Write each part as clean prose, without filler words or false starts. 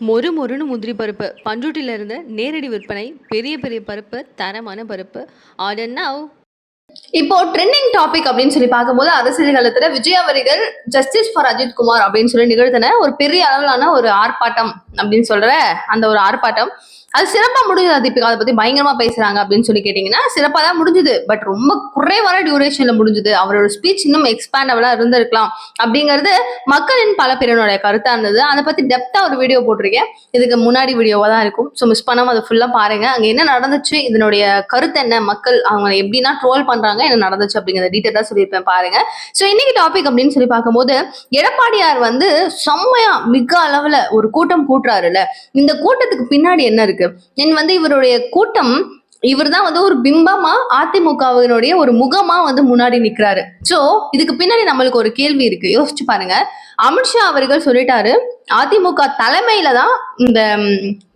மொறு மொறுன்னு முந்திரி பருப்பு பண்ருட்டியிலிருந்து நேரடி விற்பனை. பெரிய பெரிய பருப்பு, தரமான பருப்பு. Order now. இப்போ ட்ரெண்டிங் டாபிக் அப்படின்னு சொல்லி பார்க்கும்போது அரசியல் காலத்துல விஜய் அவர்கள் ஜஸ்டிஸ் ஃபார் அஜித் குமார் அப்படின்னு சொல்லி நிகழ்த்தின ஒரு பெரிய அளவிலான ஒரு ஆர்ப்பாட்டம் அப்படின்னு சொல்ற அந்த ஒரு ஆர்ப்பாட்டம் அது சிறப்பா முடிஞ்சது. தீபிகா அதை பத்தி பயங்கரமா பேசுறாங்க அப்படின்னு சொல்லி கேட்டீங்கன்னா சிறப்பா தான் முடிஞ்சுது. பட் ரொம்ப குறைவான டியூரேஷன்ல முடிஞ்சுது. அவரோட ஸ்பீச் இன்னும் எக்ஸ்பேண்டபிளா இருந்திருக்கலாம் அப்படிங்கிறது மக்களின் பல பேருடைய கருத்தா இருந்தது. அதை பத்தி டெப்தா ஒரு வீடியோ போட்டிருக்கேன். இதுக்கு முன்னாடி வீடியோவா தான் இருக்கும். ஸோ மிஸ் பண்ணாம அதை ஃபுல்லா பாருங்க. அங்க என்ன நடந்துச்சு, இதனுடைய கருத்து என்ன, மக்கள் அவங்க எப்படின்னா ட்ரோல் பண்றாங்க, என்ன நடந்துச்சு அப்படிங்கிற டீட்டெயிலா சொல்லியிருப்பேன் பாருங்க. ஸோ இன்னைக்கு டாபிக் அப்படின்னு சொல்லி பார்க்கும்போது எடப்பாடியார் வந்து செம்மையா மிக அளவுல ஒரு கூட்டம் கூட்டுறாருல்ல. இந்த கூட்டத்துக்கு பின்னாடி என்ன இருக்கு? இவருடைய கூட்டம் இவர் தான் வந்து ஒரு பிம்பமா அதிமுகவினுடைய ஒரு முகமா வந்து முன்னாடி நிக்கிறாரு. சோ இதுக்கு பின்னாடி நம்மளுக்கு ஒரு கேள்வி இருக்கு, யோசிச்சு பாருங்க. அமித்ஷா அவர்கள் சொல்லிட்டாரு அதிமுக தலைமையில தான் இந்த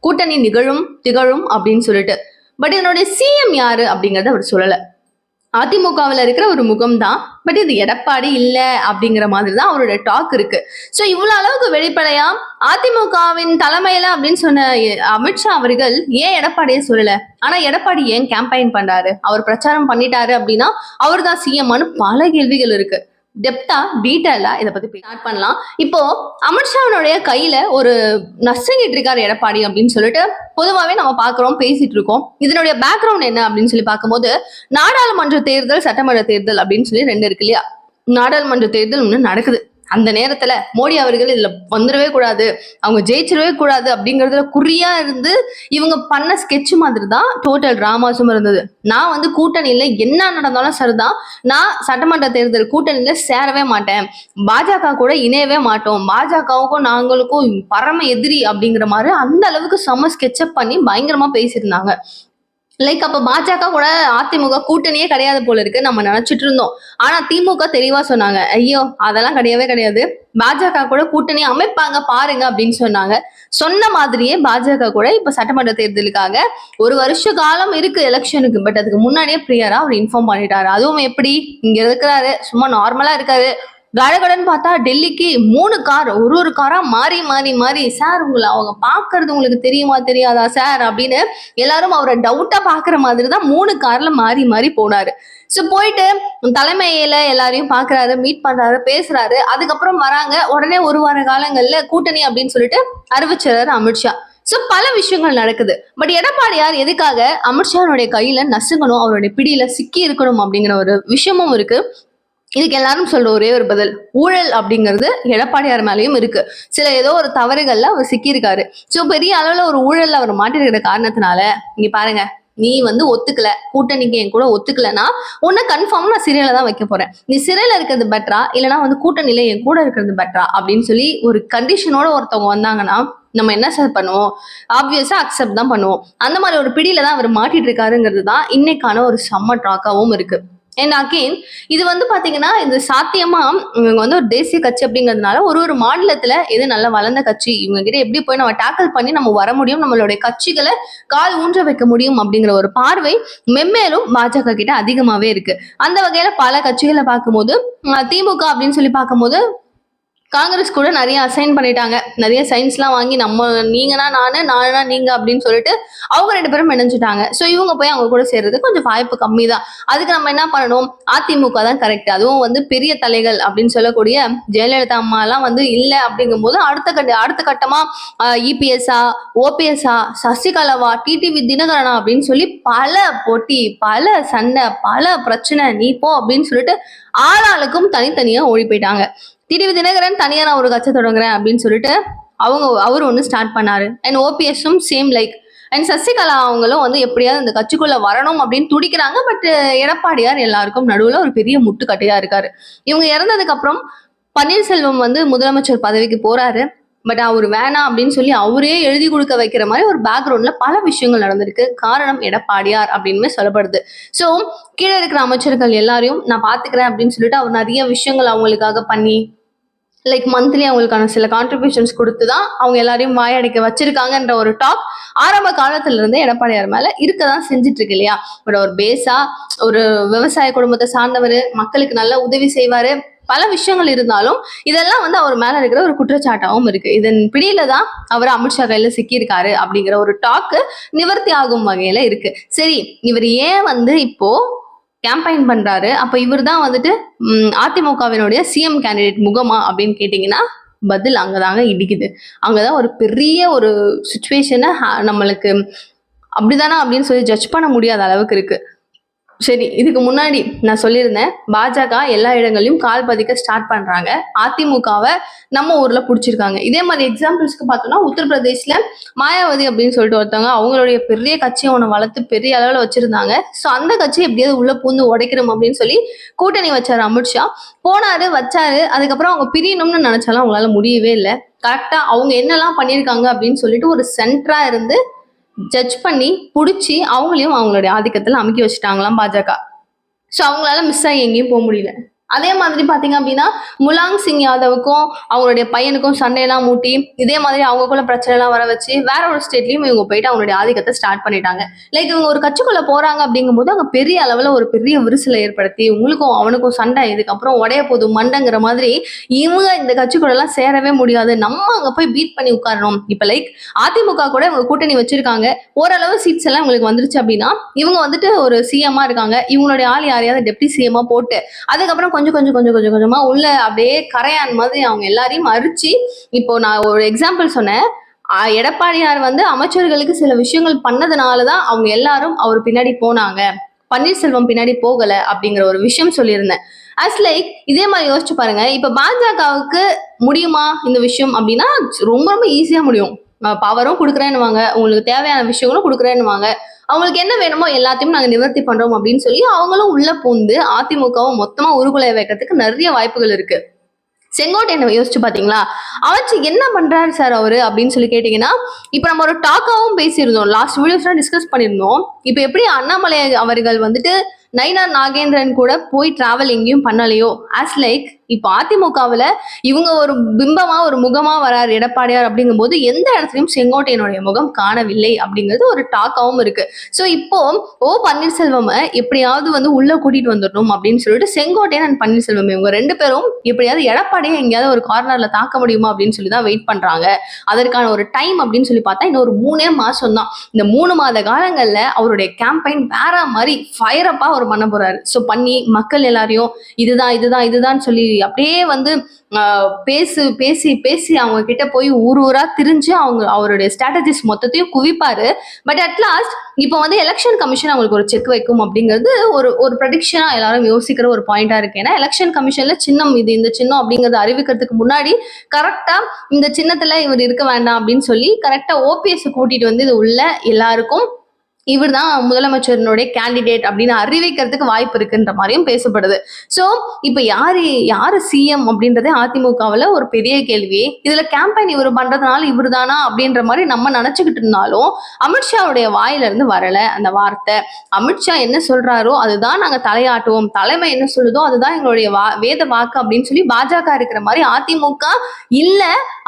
கூட்டணி திகழும் அப்படின்னு சொல்லிட்டு. பட் இதனுடைய சிஎம் யாரு அப்படிங்கறத அவர் சொல்லல. அதிமுகவில் இருக்கிற ஒரு முகம் தான், பட் இது எடப்பாடி இல்ல அப்படிங்கிற மாதிரி தான் அவரோட டாக் இருக்கு. சோ இவ்வளவு அளவுக்கு வெளிப்படையா அதிமுகவின் தலைமையில அப்படின்னு சொன்ன அமித்ஷா அவர்கள் ஏன் எடப்பாடியே சொல்லல? ஆனா எடப்பாடி ஏன் கேம்பெயின் பண்றாரு, அவர் பிரச்சாரம் பண்ணிட்டாரு அப்படின்னா அவர் தான் சிஎம்னு பல கேள்விகள் இருக்கு. டெப்தா டீட்டெயிலா இதை பத்தி ஸ்டார்ட் பண்ணலாம். இப்போ அமித்ஷாவுடைய கையில ஒரு நசுங்கிட்டு இருக்காரு எடப்பாடி அப்படின்னு சொல்லிட்டு பொதுவாகவே நம்ம பாக்குறோம், பேசிட்டு இருக்கோம். இதனுடைய பேக்ரவுண்ட் என்ன அப்படின்னு சொல்லி பார்க்கும்போது நாடாளுமன்ற தேர்தல், சட்டமன்ற தேர்தல் அப்படின்னு சொல்லி ரெண்டு இருக்கு இல்லையா? நாடாளுமன்ற தேர்தல் ஒண்ணு நடக்குது. அந்த நேரத்துல மோடி அவர்கள் இதுல வந்துடவே கூடாது, அவங்க ஜெயிச்சிடவே கூடாது அப்படிங்கறதுல குறியா இருந்து இவங்க பண்ண ஸ்கெட்ச் மாதிரி தான் டோட்டல் டிராமாஸும் இருந்தது. நான் வந்து கூட்டணியில என்ன நடந்தாலும் சரிதான், நான் சட்டமன்ற தேர்தல் கூட்டணியில சேரவே மாட்டேன், பாஜக கூட இணையவே மாட்டோம், பாஜகவுக்கும் நாங்களுக்கும் பரம எதிரி அப்படிங்கிற மாதிரி அந்த அளவுக்கு செம்ம ஸ்கெட்சப் பண்ணி பயங்கரமா பேசியிருந்தாங்க. லைக் அப்ப பாஜக கூட அதிமுக கூட்டணியே கிடையாது போல இருக்கு நம்ம நினைச்சிட்டு இருந்தோம். ஆனா திமுக தெளிவா சொன்னாங்க, ஐயோ அதெல்லாம் கிடையாது, பாஜக கூட கூட்டணி அமைப்பாங்க பாருங்க அப்படின்னு சொன்னாங்க. சொன்ன மாதிரியே பாஜக கூட இப்ப சட்டமன்ற தேர்தலுக்காக ஒரு வருஷ காலம் இருக்கு எலெக்ஷனுக்கு. பட் அதுக்கு முன்னாடியே பிரியரா அவர் இன்ஃபார்ம் பண்ணிட்டாரு. அதுவும் எப்படி, இங்க இருக்கிறாரு சும்மா நார்மலா இருக்காரு, கடகடன்னு பார்த்தா டெல்லிக்கு 3 கார், ஒரு காரா மாறி மாறி மாறி, சார் உங்களை அவங்க பாக்குறது உங்களுக்கு தெரியுமா தெரியாதா சார் அப்படின்னு எல்லாரும் அவரை டவுட்டா பாக்குற மாதிரி தான் 3 கார்ல மாறி மாறி போனாரு. சோ போயிட்டு தலைமையில எல்லாரையும் பாக்குறாரு, மீட் பண்றாரு, பேசுறாரு. அதுக்கப்புறம் வராங்க, உடனே ஒரு வார காலங்கள்ல கூட்டணி அப்படின்னு சொல்லிட்டு அறிவிச்சாரு அமித்ஷா. சோ பல விஷயங்கள் நடக்குது. பட் எடப்பாடியார் எதுக்காக அமித்ஷாவுடைய கையில நசுங்கணும், அவருடைய பிடியில சிக்கி இருக்கணும் அப்படிங்கிற ஒரு விஷயமும் இருக்கு. இதுக்கு எல்லாரும் சொல்ற ஒரே ஒரு பதில், ஊழல் அப்படிங்கிறது எடப்பாடியார் மேலேயும் இருக்கு. ஏதோ ஒரு தவறுகள்ல அவர் சிக்கியிருக்காரு. சோ பெரிய அளவுல ஒரு ஊழல்ல அவர் மாட்டிருக்கிற காரணத்தினால இங்க பாருங்க, நீ வந்து ஒத்துக்கல, கூட்டணிக்கு என் கூட ஒத்துக்கலன்னா உன்னை கன்ஃபார்ம் நான் சிறையில தான் வைக்க போறேன். நீ சிறையில இருக்கிறது பெட்டரா இல்லைன்னா வந்து கூட்டணியில என் கூட இருக்கிறது பெட்டரா அப்படின்னு சொல்லி ஒரு கண்டிஷனோட ஒருத்தவங்க வந்தாங்கன்னா நம்ம என்ன சார் பண்ணுவோம்? ஆப்வியஸா அக்செப்ட் தான் பண்ணுவோம். அந்த மாதிரி ஒரு பிடியில தான் அவர் மாட்டிட்டு இருக்காருங்கிறது தான் இன்னைக்கான ஒரு செம்ம டாக்காவும் இருக்கு. அண்ட் அகெயின் இது வந்து பாத்தீங்கன்னா இது சாத்தியமா இவங்க வந்து ஒரு தேசிய கட்சி அப்படிங்கிறதுனால ஒரு மாநிலத்துல எது நல்லா வளர்ந்த கட்சி, இவங்க கிட்ட எப்படி போய் நம்ம டேக்கிள் பண்ணி நம்ம வர முடியும், நம்மளுடைய கட்சிகளை கால் ஊன்ற வைக்க முடியும் அப்படிங்கிற ஒரு பார்வை மென்மேலும் பாஜக கிட்ட அதிகமாவே இருக்கு. அந்த வகையில பல கட்சிகளை பார்க்கும்போது திமுக அப்படின்னு சொல்லி பார்க்கும்போது காங்கிரஸ் கூட நிறைய அசைன் பண்ணிட்டாங்க, நிறைய சைன்ஸ்லாம் வாங்கி நம்ம நீங்கன்னா நானா நீங்க அப்படின்னு சொல்லிட்டு அவங்க 2 பேரும் இணைஞ்சிட்டாங்க. ஸோ இவங்க போய் அவங்க கூட சேர்றது கொஞ்சம் வாய்ப்பு கம்மி தான். அதுக்கு நம்ம என்ன பண்ணணும், அதிமுக தான் கரெக்ட். அதுவும் வந்து பெரிய தலைகள் அப்படின்னு சொல்லக்கூடிய ஜெயலலிதா அம்மா எல்லாம் வந்து இல்லை அப்படிங்கும் போது அடுத்த கட்டமா இபிஎஸ்ஆ, ஓபிஎஸ்ஆ, சசிகலாவா, டிடிவி தினகரனா அப்படின்னு சொல்லி பல போட்டி, பல சண்டை, பல பிரச்சனை, நீ போ அப்படின்னு சொல்லிட்டு ஆளாளுக்கும் தனித்தனியா ஓடி போயிட்டாங்க. டிடிவி தினகரன் தனியா நான் ஒரு கட்சி தொடங்குறேன் அப்படின்னு சொல்லிட்டு அவர் ஒன்று ஸ்டார்ட் பண்ணாரு. அண்ட் ஓபிஎஸும் சேம் லைக். அண்ட் சசிகலா அவங்களும் வந்து எப்படியாவது இந்த கட்சிக்குள்ள வரணும் அப்படின்னு துடிக்கிறாங்க. பட் எடப்பாடியார் எல்லாருக்கும் நடுவுல ஒரு பெரிய முட்டுக்கட்டையா இருக்காரு. இவங்க இறந்ததுக்கு அப்புறம் பன்னீர்செல்வம் வந்து முதலமைச்சர் பதவிக்கு போறாரு. பட் அவர் வேணாம் அப்படின்னு சொல்லி அவரே எழுதி கொடுக்க வைக்கிற மாதிரி ஒரு பேக்ரவுண்ட்ல பல விஷயங்கள் நடந்திருக்கு. காரணம் எடப்பாடியார் அப்படின்னு சொல்லப்படுது. சோ கீழே இருக்கிற அமைச்சர்கள் எல்லாரையும் நான் பாத்துக்கிறேன் அப்படின்னு சொல்லிட்டு அவர் நிறைய விஷயங்கள் அவங்களுக்காக பண்ணி லைக் மந்த்லி அவங்களுக்கான சில கான்ட்ரிபியூஷன்ஸ் கொடுத்து தான் அவங்க எல்லாரையும் வாயடைக்க வச்சிருக்காங்கன்ற ஒரு டாக் ஆரம்ப காலத்துல இருந்தே எடப்பாடியார் மேல இருக்கதான் செஞ்சுட்டு இருக்கு இல்லையா. பட் ஒரு பேஸா ஒரு விவசாய குடும்பத்தை சார்ந்தவர், மக்களுக்கு நல்லா உதவி செய்வாரு, பல விஷயங்கள் இருந்தாலும் இதெல்லாம் வந்து அவர் மேல இருக்கிற ஒரு குற்றச்சாட்டாவும் இருக்கு. இதன் பிடியில தான் அவர் அமித்ஷா கையில சிக்கியிருக்காரு அப்படிங்கிற ஒரு டாக்கு நிவர்த்தி ஆகும் வகையில இருக்கு. சரி, இவர் ஏன் வந்து இப்போ கேம்பெயின் பண்றாரு, அப்ப இவர் தான் வந்துட்டு அதிமுகவினுடைய சிஎம் கேண்டிடேட் முகமா அப்படின்னு கேட்டீங்கன்னா பதில் அங்கதாங்க இடிக்குது. அங்கதான் ஒரு பெரிய ஒரு சுச்சுவேஷனை நம்மளுக்கு அப்படிதானா அப்படின்னு சொல்லி ஜட்ஜ் பண்ண முடியாத அளவுக்கு இருக்கு. சரி, இதுக்கு முன்னாடி நான் சொல்லியிருந்தேன், பாஜக எல்லா இடங்களையும் கால் பதிக்க ஸ்டார்ட் பண்றாங்க, அதிமுகவை நம்ம ஊர்ல புடிச்சிருக்காங்க. இதே மாதிரி எக்ஸாம்பிள்ஸ்க்கு பார்த்தோம்னா உத்தரப்பிரதேஷ்ல மாயாவதி அப்படின்னு சொல்லிட்டு ஒருத்தவங்க அவங்களுடைய பெரிய கட்சியை ஒன்று வளர்த்து பெரிய அளவில் வச்சிருந்தாங்க. ஸோ அந்த கட்சி எப்படியாவது உள்ள பூந்து உடைக்கிறோம் அப்படின்னு சொல்லி கூட்டணி வச்சாரு அமித்ஷா. போனாரு, வச்சாரு. அதுக்கப்புறம் அவங்க பிரியணும்னு நினைச்சாலும் அவங்களால முடியவே இல்லை. கரெக்டா அவங்க என்னெல்லாம் பண்ணியிருக்காங்க அப்படின்னு சொல்லிட்டு ஒரு சென்டரா இருந்து ஜட்ஜ் பண்ணி புடிச்சு அவங்களையும் அவங்களுடைய ஆதிக்கத்துல அமுக்கி வச்சுட்டாங்களாம் பாஜக. ஸோ அவங்களால மிஸ் ஆகி எங்கேயும் போக முடியல. அதே மாதிரி பாத்தீங்க அப்படின்னா முலாங் சிங் யாதவுக்கும் அவங்களுடைய பையனுக்கும் சண்டையெல்லாம் மூட்டி இதே மாதிரி அவங்களுக்குள்ள பிரச்சனை எல்லாம் வர வச்சு வேற ஒரு ஸ்டேட்லயும் இவங்க போயிட்டு அவங்களுடைய ஆதிக்கத்தை ஸ்டார்ட் பண்ணிட்டாங்க. லைக் இவங்க ஒரு கட்சிக்குள்ள போறாங்க அப்படிங்கும் போது அங்க பெரிய அளவுல ஒரு பெரிய விரிசலை ஏற்படுத்தி உங்களுக்கும் அவனுக்கும் சண்டை, இதுக்கப்புறம் உடைய போதும் மண்டங்கிற மாதிரி இவங்க இந்த கட்சிக்குள்ள எல்லாம் சேரவே முடியாது, நம்ம அங்க போய் பீட் பண்ணி உட்காரணும். இப்ப லைக் அதிமுக கூட இவங்க கூட்டணி வச்சிருக்காங்க, ஓரளவு சீட்ஸ் எல்லாம் இவங்களுக்கு வந்துருச்சு அப்படின்னா இவங்க வந்துட்டு ஒரு சிஎம்மா இருக்காங்க, இவங்களுடைய ஆள் யாரையாவது டெப்டி சிஎம்மா போட்டு அதுக்கப்புறம் கொஞ்சம் கொஞ்சம் கொஞ்சம் கொஞ்சம் கொஞ்சமா உள்ள அப்படியே கரையான் மாதிரி அவங்க எல்லாரையும் அரிச்சு. இப்போ நான் ஒரு எக்ஸாம்பிள் சொன்னேன், எடப்பாடியார் வந்து அமைச்சர்களுக்கு சில விஷயங்கள் பண்ணதுனாலதான் அவங்க எல்லாரும் அவர் பின்னாடி போனாங்க, பன்னீர்செல்வம் பின்னாடி போகல அப்படிங்கிற ஒரு விஷயம் சொல்லியிருந்தேன். அஸ் லைக் இதே மாதிரி யோசிச்சு பாருங்க, இப்ப பாஜகவுக்கு முடியுமா இந்த விஷயம் அப்படின்னா ரொம்ப ரொம்ப ஈஸியா முடியும். பவரும் கொடுக்குறேன்னுவாங்க, உங்களுக்கு தேவையான விஷயங்களும் கொடுக்குறேன்னுவாங்க, அவங்களுக்கு என்ன வேணுமோ எல்லாத்தையும் நாங்க நிவர்த்தி பண்றோம் அப்படின்னு சொல்லி அவங்களும் உள்ள பூந்து அதிமுகவை மொத்தமா உருகுலைய வைக்கிறதுக்கு நிறைய வாய்ப்புகள் இருக்கு. செங்கோட்டையனை யோசிச்சு பாத்தீங்களா, அவச்சு என்ன பண்றாரு சார் அவரு அப்படின்னு சொல்லி கேட்டீங்கன்னா, இப்ப நம்ம ஒரு டாக்காவும் பேசியிருந்தோம், லாஸ்ட் வீடியோஸ்ல டிஸ்கஸ் பண்ணியிருந்தோம். இப்ப எப்படி அண்ணாமலை அவர்கள் வந்துட்டு நயினார் நாகேந்திரன் கூட போய் டிராவல் எங்கேயும் பண்ணலையோ, ஆஸ் லைக் இப்போ அதிமுகவுல இவங்க ஒரு பிம்பமா ஒரு முகமா வராரு எடப்பாடியார் அப்படிங்கும் போது எந்த இடத்துலயும் செங்கோட்டையனுடைய முகம் காணவில்லை அப்படிங்கிறது ஒரு டாக்காவும் இருக்கு. ஸோ இப்போ பன்னீர்செல்வம் எப்படியாவது வந்து உள்ள கூட்டிட்டு வந்துடணும் அப்படின்னு சொல்லிட்டு செங்கோட்டையன் அண்ட் பன்னீர்செல்வம் இவங்க ரெண்டு பேரும் எப்படியாவது எடப்பாடியை எங்கேயாவது ஒரு கார்னர்ல தாக்க முடியுமா அப்படின்னு சொல்லி தான் வெயிட் பண்றாங்க. அதற்கான ஒரு டைம் அப்படின்னு சொல்லி பார்த்தா இன்னும் ஒரு 3 மாசம் தான். இந்த 3 மாத காலங்கள்ல அவருடைய கேம்பெயின் வேற மாதிரி ஃபயரப்பா அவர் பண்ண போறாரு. ஸோ பண்ணி மக்கள் எல்லாரையும் இதுதான் இதுதான் இதுதான் சொல்லி அப்படியே வந்து பேசி பேசி பேசி அவங்க கிட்ட போய் ஊர் ஊரா திரிஞ்சு அவருடைய ஸ்ட்ராட்டஜிஸ் மொத்தத்தையும் குவிப்பாரு. பட் அட் லாஸ்ட் இப்போ வந்து எலெக்ஷன் கமிஷன் அவங்களுக்கு ஒரு செக் வைக்கும் அப்படிங்கிறது ஒரு ப்ரெடிக்ஷனா எல்லாரும் யோசிக்கிற ஒரு பாயிண்டா இருக்கு. ஏன்னா எலெக்ஷன் கமிஷன்ல சின்னம் இது இந்த சின்னம் அப்படிங்கறத அறிவிக்கிறதுக்கு முன்னாடி கரெக்டா இந்த சின்னத்துல இவர் இருக்க வேண்டாம் அப்படின்னு சொல்லி கரெக்டா ஓபிஎஸ் கூட்டிட்டு வந்து இது உள்ள எல்லாருக்கும் இவர் தான் முதலமைச்சருடைய கேண்டிடேட் அப்படின்னு அறிவிக்கிறதுக்கு வாய்ப்பு இருக்குன்ற மாதிரியும் பேசப்படுது. ஸோ இப்போ யாரு சிஎம் அப்படின்றதே அதிமுகவில் ஒரு பெரிய கேள்வி. இதுல கேம்பெயின் இவர் பண்றதுனால இவர் தானா அப்படின்ற மாதிரி நம்ம நினைச்சுக்கிட்டு இருந்தாலும் அமித்ஷாவுடைய வாயில இருந்து வரல அந்த வார்த்தை. அமித்ஷா என்ன சொல்றாரோ அதுதான் நாங்க தலையாட்டுவோம், தலைமை என்ன சொல்லுதோ அதுதான் எங்களுடைய வேத வாக்கு அப்படின்னு சொல்லி பாஜக இருக்கிற மாதிரி அதிமுக இல்ல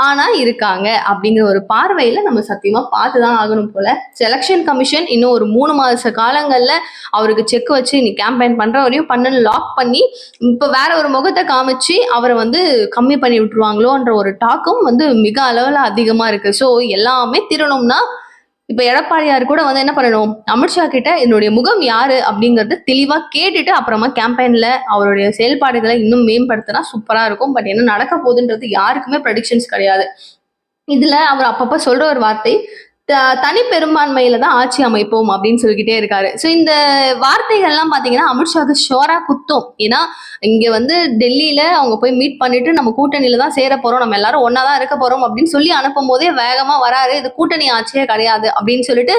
ஆனா இருக்காங்க அப்படிங்கிற ஒரு பார்வையில நம்ம சத்தியமா பார்த்துதான் ஆகணும் போல. எலெக்ஷன் கமிஷன் இன்னும் ஒரு 3 மாச காலங்கள்ல அவருக்கு செக் வச்சு நீ கேம்பெயின் பண்ற வரையும் பண்ணு லாக் பண்ணி இப்ப வேற ஒரு முகத்தை காமிச்சு அவரை வந்து கம்மி பண்ணி விட்டுருவாங்களோன்ற ஒரு டாக்கும் வந்து மிக அளவுல அதிகமா இருக்கு. ஸோ எல்லாமே தீரணும்னா இப்ப எடப்பாடியார் கூட வந்து என்ன பண்ணணும், அமித்ஷா கிட்ட என்னுடைய முகம் யாரு அப்படிங்கறது தெளிவா கேட்டுட்டு அப்புறமா கேம்பெயின்ல அவருடைய செயல்பாடுகளை இன்னும் மேம்படுத்தினா சூப்பரா இருக்கும். பட் என்ன நடக்க போகுதுன்றது யாருக்குமே ப்ரெடிக்ஷன்ஸ் கிடையாது. இதுல அவர் அப்பப்ப சொல்ற ஒரு வார்த்தை தனி பெரும்பான்மையில தான் ஆட்சி அமைப்போம் அப்படின்னு சொல்லிக்கிட்டே இருக்காரு. ஸோ இந்த வார்த்தைகள்லாம் பாத்தீங்கன்னா அமித்ஷாவுக்கு ஷோரா குத்தும். ஏன்னா இங்க வந்து டெல்லியில அவங்க போய் மீட் பண்ணிட்டு நம்ம கூட்டணியில தான் சேர போறோம், நம்ம எல்லாரும் ஒன்னாதான் இருக்க போறோம் அப்படின்னு சொல்லி அனுப்பும் போதே வேகமா வராரு, இது கூட்டணி ஆட்சியே கிடையாது அப்படின்னு சொல்லிட்டு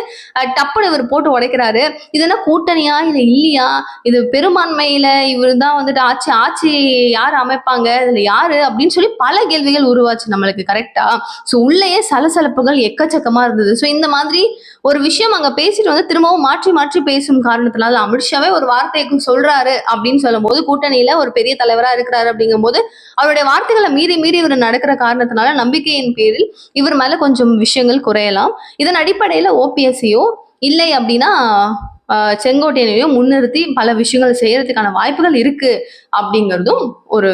டப்புன்னு இவர் போட்டு உடைக்கிறாரு. இது என்ன கூட்டணியா இது இல்லையா, இது பெரும்பான்மையில இவர் தான் வந்துட்டு ஆட்சி யாரு அமைப்பாங்க, இதுல யாரு அப்படின்னு சொல்லி பல கேள்விகள் உருவாச்சு நம்மளுக்கு. கரெக்டா? ஸோ உள்ளேயே சலசலப்புகள் எக்கச்சக்கமா இருந்தது. ஸோ இந்த மாதிரி ஒரு விஷயம் அங்க பேசிட்டு வந்து திரும்பவும் மாற்றி மாற்றி பேசும் காரணத்தினால அமித்ஷாவே ஒரு வார்த்தைக்கு சொல்றாரு அப்படின்னு சொல்லும் போது, கூட்டணியில ஒரு பெரிய தலைவரா இருக்கிறாரு அப்படிங்கும் போது அவருடைய வார்த்தைகளை மீறி மீறி இவர் நடக்கிற காரணத்தினால நம்பிக்கையின் பேரில் இவர் மேல கொஞ்சம் விஷயங்கள் குறையலாம். இதன் அடிப்படையில ஓபிஎஸ்சியோ இல்லை அப்படின்னா செங்கோட்டையனையும் முன்னிறுத்தி பல விஷயங்கள் செய்யறதுக்கான வாய்ப்புகள் இருக்கு அப்படிங்கிறதும் ஒரு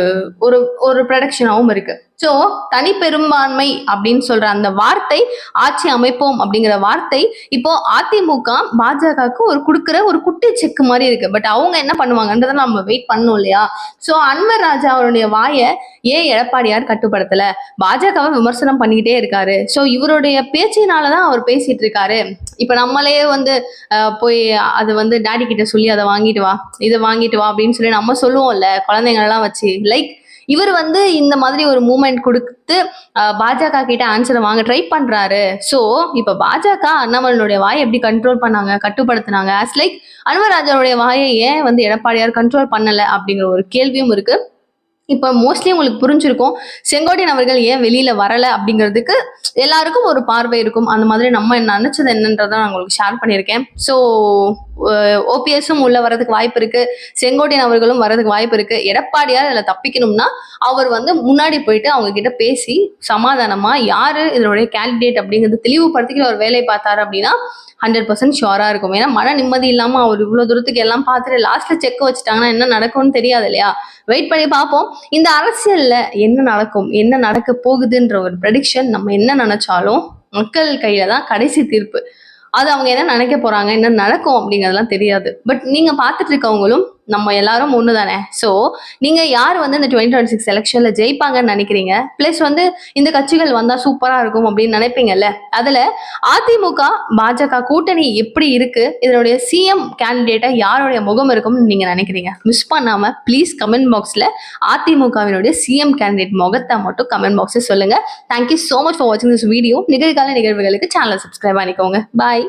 ஒரு ஒரு ப்ரொடக்ஷனாகவும் இருக்கு. ஸோ தனி பெரும்பான்மை அப்படின்னு சொல்ற அந்த வார்த்தை, ஆட்சி அமைப்போம் அப்படிங்கிற வார்த்தை இப்போ அதிமுக பாஜகவுக்கு ஒரு கொடுக்குற ஒரு குட்டி செக் மாதிரி இருக்கு. பட் அவங்க என்ன பண்ணுவாங்கன்றதை நம்ம வெயிட் பண்ணணும் இல்லையா? ஸோ அன்வர் ராஜா அவருடைய வாயை ஏன் எடப்பாடியார் கட்டுப்படுத்தல? பாஜகவை விமர்சனம் பண்ணிக்கிட்டே இருக்காரு. ஸோ இவருடைய பேச்சினாலதான் அவர் பேசிட்டு இருக்காரு. இப்ப நம்மளே வந்து போய் அது வந்து டாடி கிட்ட சொல்லி அதை வாங்கிட்டு வா, இதை வாங்கிட்டு வா அப்படின்னு சொல்லி நம்ம சொல்லுவோம்ல குழந்தைங்களெல்லாம் வச்சு. லைக் இவர் வந்து இந்த மாதிரி ஒரு மூமெண்ட் கொடுத்து பாஜக கிட்ட ஆன்சரை வாங்க ட்ரை பண்றாரு. ஸோ இப்ப பாஜக அண்ணாமலையுடைய வாயை எப்படி கண்ட்ரோல் பண்ணாங்க, கட்டுப்படுத்தினாங்க. ஆஸ் லைக் அன்வர் ராஜாவுடைய வாயை ஏன் வந்து எடப்பாடியார் கண்ட்ரோல் பண்ணல அப்படிங்கிற ஒரு கேள்வியும் இருக்கு. இப்போ மோஸ்ட்லி உங்களுக்கு புரிஞ்சிருக்கும் செங்கோட்டையன் அவர்கள் ஏன் வெளியில வரல அப்படிங்கிறதுக்கு எல்லாருக்கும் ஒரு பார்வை இருக்கும். அந்த மாதிரி நம்ம நினைச்சது என்னன்றதை நான் உங்களுக்கு ஷேர் பண்ணியிருக்கேன். ஸோ ஓபிஎஸும் உள்ள வரதுக்கு வாய்ப்பு இருக்கு, செங்கோட்டையன் அவர்களும் வரதுக்கு வாய்ப்பு இருக்கு. எடப்பாடியார் இதில் தப்பிக்கணும்னா அவர் வந்து முன்னாடி போயிட்டு அவங்க கிட்ட பேசி சமாதானமா யாரு இதனுடைய கேண்டிடேட் அப்படிங்கிறது தெளிவுபடுத்திக்கிற ஒரு வேலையை பார்த்தாரு அப்படின்னா 100% ஷுவரா இருக்கும். ஏன்னா மன நிம்மதி இல்லாம அவர் இவ்வளவு தூரத்துக்கு எல்லாம் பார்த்துட்டு லாஸ்ட்ல செக் வச்சுட்டாங்கன்னா என்ன நடக்கும்னு தெரியாது இல்லையா? வெயிட் பண்ணி பார்ப்போம். இந்த அரசியல்ல என்ன நடக்கும், என்ன நடக்க போகுதுன்ற ஒரு ப்ரெடிக்ஷன் நம்ம என்ன நினைச்சாலும் மக்கள் கையில தான் கடைசி தீர்ப்பு. அது அவங்க என்ன நினைக்க போறாங்க, என்ன நடக்கும் அப்படிங்கிறதுலாம் தெரியாது. பட் நீங்க பார்த்துட்டு இருக்கவங்களும் நம்ம எல்லாரும் ஒன்று தானே. ஸோ நீங்க யார் வந்து இந்த 2026 எலெக்ஷன்ல ஜெயிப்பாங்கன்னு நினைக்கிறீங்க? பிளஸ் வந்து இந்த கட்சிகள் வந்தா சூப்பரா இருக்கும் அப்படின்னு நினைப்பீங்கல்ல. அதுல அதிமுக பாஜக கூட்டணி எப்படி இருக்கு, இதனுடைய சிஎம் கேண்டிடேட்டா யாருடைய முகம் இருக்கும்னு நீங்க நினைக்கிறீங்க? மிஸ் பண்ணாம ப்ளீஸ் கமெண்ட் பாக்ஸ்ல அதிமுகவினுடைய சிஎம் கேண்டிடேட் முகத்தை மட்டும் கமெண்ட் பாக்ஸ்ல சொல்லுங்க. தேங்க்யூ ஸோ மச் ஃபார் வாட்சிங் திஸ் வீடியோ. நிகழ்கால நிகழ்வுகளுக்கு சேனலை சப்ஸ்கிரைப் பண்ணிக்கோங்க. பாய்.